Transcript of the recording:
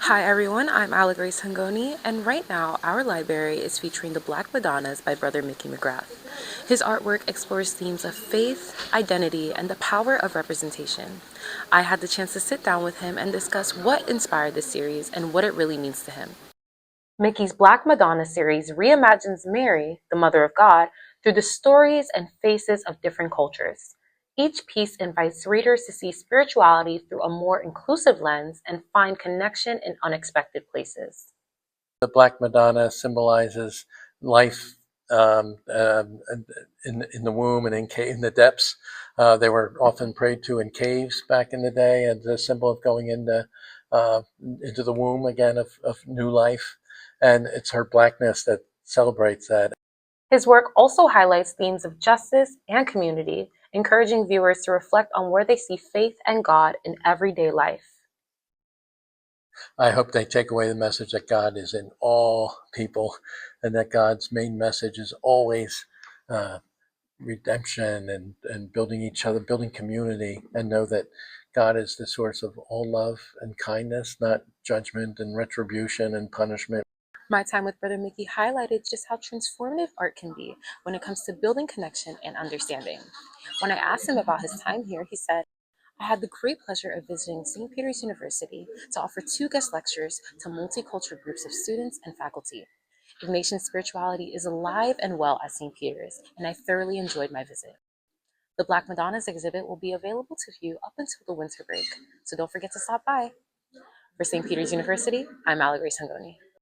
Hi everyone, I'm Grace Hungoni, and right now our library is featuring the Black Madonnas by Brother Mickey McGrath. His artwork explores themes of faith, identity, and the power of representation. I had the chance to sit down with him and discuss what inspired this series and what it really means to him. Mickey's Black Madonna series reimagines Mary, the Mother of God, through the stories and faces of different cultures. Each piece invites readers to see spirituality through a more inclusive lens and find connection in unexpected places. The Black Madonna symbolizes life in the womb and in the depths. They were often prayed to in caves back in the day as a symbol of going into the womb again of new life. And it's her blackness that celebrates that. His work also highlights themes of justice and community, encouraging viewers to reflect on where they see faith and God in everyday life. I hope they take away the message that God is in all people and that God's main message is always uh, redemption and building each other, building community, and know that God is the source of all love and kindness, not judgment and retribution and punishment. My time with Brother Mickey highlighted just how transformative art can be when it comes to building connection and understanding. When I asked him about his time here, he said, I had the great pleasure of visiting St. Peter's University to offer 2 guest lectures to multicultural groups of students and faculty. Ignatian spirituality is alive and well at St. Peter's, and I thoroughly enjoyed my visit. The Black Madonnas exhibit will be available to view up until the winter break, so don't forget to stop by. For St. Peter's University, I'm Grace Hungoni.